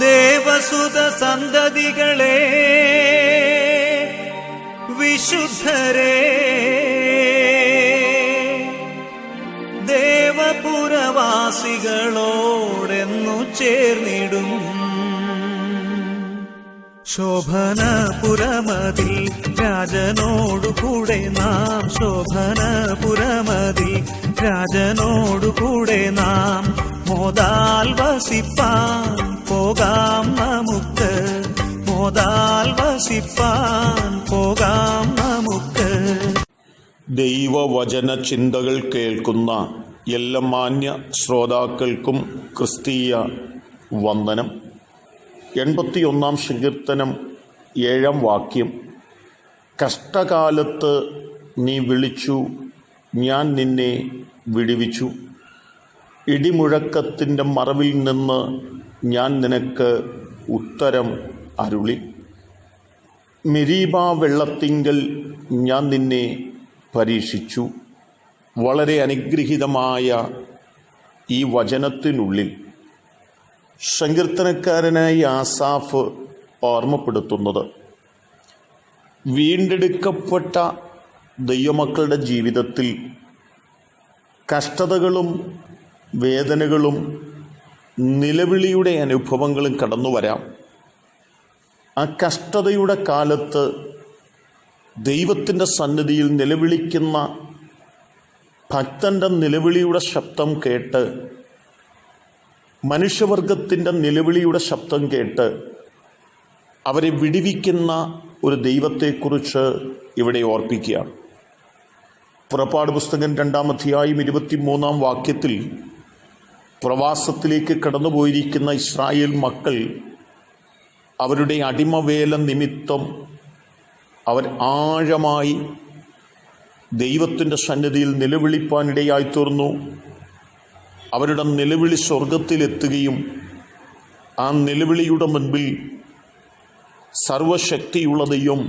ദേവസുത സന്തതികളെ, വിശുദ്ധരെ, ദേവപുരവാസികളോടെന്നു ചേർന്നിടും. ശോഭനപുരമതിൽ രാജനോടുകൂടെ നാം, ശോഭനപുരമതിൽ രാജനോടുകൂടെ നാം മോദാൽ വസിപ്പാൻ പോകാം നമുക്ക്, മോദാൽ വസിപ്പാൻ പോകാം നമുക്ക്. ദൈവവചന ചിന്തകൾ കേൾക്കുന്ന എല്ലാ മാന്യ ശ്രോതാക്കൾക്കും ക്രിസ്തീയ വന്ദനം. 81 സങ്കീർത്തനം 7 വാക്യം. കഷ്ടകാലത്ത് നീ വിളിച്ചു, ഞാൻ നിന്നെ വിടുവിച്ചു. ഇടിമുഴക്കത്തിൻ്റെ മറവിൽ നിന്ന് ഞാൻ നിനക്ക് ഉത്തരം അരുളി. മെരീബാ വെള്ളത്തിങ്കൽ ഞാൻ നിന്നെ പരീക്ഷിച്ചു. വളരെ അനുഗ്രഹീതമായ ഈ വചനത്തിനുള്ളിൽ സങ്കീർത്തനക്കാരനായ ആസാഫ് ഓർമ്മപ്പെടുത്തുന്നത് വീണ്ടെടുക്കപ്പെട്ട ദൈവമക്കളുടെ ജീവിതത്തിൽ കഷ്ടതകളും വേദനകളും നിലവിളിയുടെ അനുഭവങ്ങളും കടന്നു വരാം. ആ കഷ്ടതയുടെ കാലത്ത് ദൈവത്തിൻ്റെ സന്നിധിയിൽ നിലവിളിക്കുന്ന ഭക്തൻ്റെ നിലവിളിയുടെ ശബ്ദം കേട്ട്, മനുഷ്യവർഗത്തിൻ്റെ നിലവിളിയുടെ ശബ്ദം കേട്ട് അവരെ വിടുവിക്കുന്ന ഒരു ദൈവത്തെക്കുറിച്ച് ഇവിടെ ഓർപ്പിക്കുകയാണ്. പുറപ്പാട് പുസ്തകം 2-ാം അധ്യായം 23-ാം വാക്യത്തിൽ പ്രവാസത്തിലേക്ക് കടന്നുപോയിരിക്കുന്ന ഇസ്രായേൽ മക്കൾ അവരുടെ അടിമവേല നിമിത്തം അവർ ആഴമായി ദൈവത്തിൻ്റെ സന്നിധിയിൽ നിലവിളിപ്പാനിടയായി തീർന്നു. അവരുടെ നിലവിളി സ്വർഗത്തിലെത്തുകയും ആ നിലവിളിയുടെ മുൻപിൽ സർവശക്തിയുള്ള ദൈവം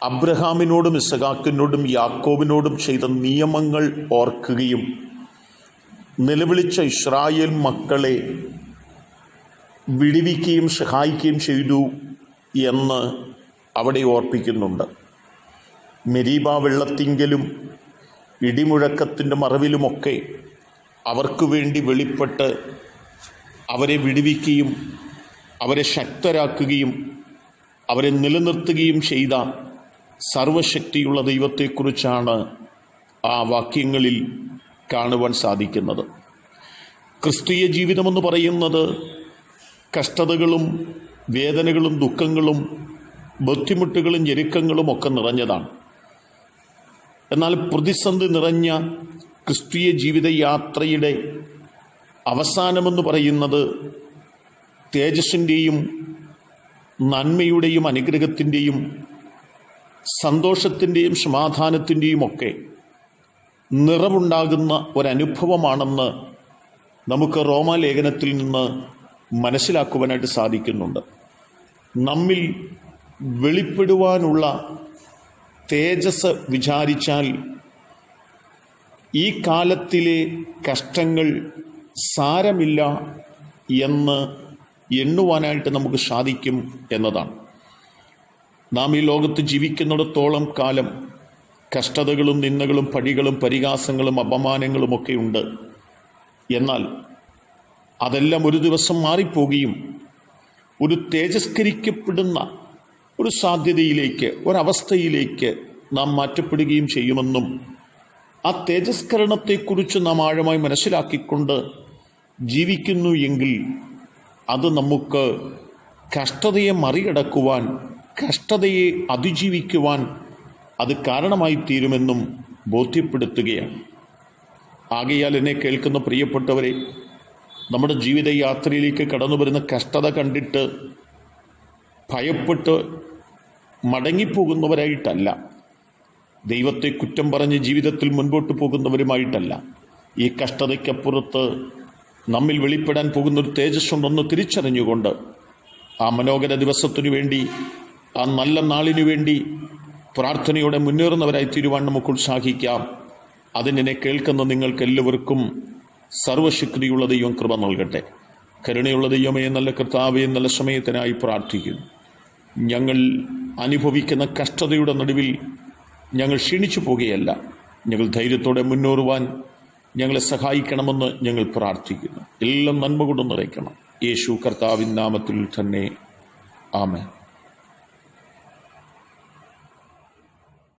അബ്രഹാമിനോടും ഇസഹാക്കിനോടും യാക്കോബിനോടും ചെയ്ത നിയമങ്ങൾ ഓർക്കുകയും നിലവിളിച്ച ഇസ്രായേൽ മക്കളെ വിടുവിക്കുകയും സഹായിക്കുകയും ചെയ്തു എന്ന് അവിടെ ഓർപ്പിക്കുന്നുണ്ട്. മെരീബാ വെള്ളത്തിങ്കലും ഇടിമുഴക്കത്തിൻ്റെ മറവിലുമൊക്കെ അവർക്ക് വേണ്ടി വെളിപ്പെട്ട് അവരെ വിടുവിക്കുകയും അവരെ ശക്തരാക്കുകയും അവരെ നിലനിർത്തുകയും ചെയ്ത സർവശക്തിയുള്ള ദൈവത്തെക്കുറിച്ചാണ് ആ വാക്യങ്ങളിൽ കാണുവാൻ സാധിക്കുന്നത്. ക്രിസ്തീയ ജീവിതമെന്ന് പറയുന്നത് കഷ്ടതകളും വേദനകളും ദുഃഖങ്ങളും ബുദ്ധിമുട്ടുകളും ഞെരുക്കങ്ങളും ഒക്കെ നിറഞ്ഞതാണ്. എന്നാൽ പ്രതിസന്ധി നിറഞ്ഞ ക്രിസ്തീയ ജീവിതയാത്രയുടെ അവസാനമെന്ന് പറയുന്നത് തേജസ്സിൻ്റെയും നന്മയുടെയും അനുഗ്രഹത്തിൻ്റെയും സന്തോഷത്തിൻ്റെയും സമാധാനത്തിൻ്റെയും ഒക്കെ നിറവുണ്ടാകുന്ന ഒരനുഭവമാണെന്ന് നമുക്ക് റോമാലേഖനത്തിൽ നിന്ന് മനസ്സിലാക്കുവാനായിട്ട് സാധിക്കുന്നുണ്ട്. നമ്മിൽ വെളിപ്പെടുവാനുള്ള തേജസ് വിചാരിച്ചാൽ ഈ കാലത്തിലെ കഷ്ടങ്ങൾ സാരമില്ല എന്ന് എണ്ണുവാനായിട്ട് നമുക്ക് സാധിക്കും എന്നതാണ്. നാം ഈ ലോകത്ത് ജീവിക്കുന്നിടത്തോളം കാലം കഷ്ടതകളും നിന്ദകളും പഴികളും പരിഹാസങ്ങളും അപമാനങ്ങളുമൊക്കെ ഉണ്ട്. എന്നാൽ അതെല്ലാം ഒരു ദിവസം മാറിപ്പോകുകയും ഒരു തേജസ്കരിക്കപ്പെടുന്ന ഒരു സാധ്യതയിലേക്ക്, ഒരവസ്ഥയിലേക്ക് നാം മാറ്റപ്പെടുകയും ചെയ്യുമെന്നും ആ തേജസ്കരണത്തെക്കുറിച്ച് നാം ആഴമായി മനസ്സിലാക്കിക്കൊണ്ട് ജീവിക്കുന്നു എങ്കിൽ അത് നമുക്ക് കഷ്ടതയെ മറികടക്കുവാൻ, കഷ്ടതയെ അതിജീവിക്കുവാൻ അത് കാരണമായി തീരുമെന്നും ബോധ്യപ്പെടുത്തുകയാണ്. ആകയാൽ എന്നെ കേൾക്കുന്ന പ്രിയപ്പെട്ടവരെ, നമ്മുടെ ജീവിതയാത്രയിലേക്ക് കടന്നു വരുന്ന കഷ്ടത കണ്ടിട്ട് ഭയപ്പെട്ട് മടങ്ങിപ്പോകുന്നവരായിട്ടല്ല, ദൈവത്തെ കുറ്റം പറഞ്ഞ് ജീവിതത്തിൽ മുൻപോട്ട് പോകുന്നവരുമായിട്ടല്ല, ഈ കഷ്ടതയ്ക്കപ്പുറത്ത് നമ്മിൽ വെളിപ്പെടാൻ പോകുന്നൊരു തേജസ്സുണ്ടെന്ന് തിരിച്ചറിഞ്ഞുകൊണ്ട് ആ മനോഹര ദിവസത്തിനു വേണ്ടി, ആ നല്ല നാളിനു വേണ്ടി പ്രാർത്ഥനയോടെ മുന്നേറുന്നവരായി തീരുവാൻ നമുക്ക് ഉത്സാഹിക്കാം. അതിനെ കേൾക്കുന്ന നിങ്ങൾക്കെല്ലാവർക്കും സർവശക്തിയുള്ള ദൈവം കൃപ നൽകട്ടെ. കരുണയുള്ള ദൈവമേ, നല്ല കർത്താവേ, നല്ല സമയത്തിനായി പ്രാർത്ഥിക്കുന്നു. ഞങ്ങൾ അനുഭവിക്കുന്ന കഷ്ടതയുടെ നടുവിൽ ഞങ്ങൾ ക്ഷീണിച്ചു പോകുകയല്ല, ഞങ്ങൾ ധൈര്യത്തോടെ മുന്നേറുവാൻ ഞങ്ങളെ സഹായിക്കണമെന്ന് ഞങ്ങൾ പ്രാർത്ഥിക്കുന്നു. എല്ലാം നന്മ കൊണ്ട് നിറയ്ക്കണം. യേശു കർത്താവിൻ നാമത്തിൽ തന്നെ ആമേൻ.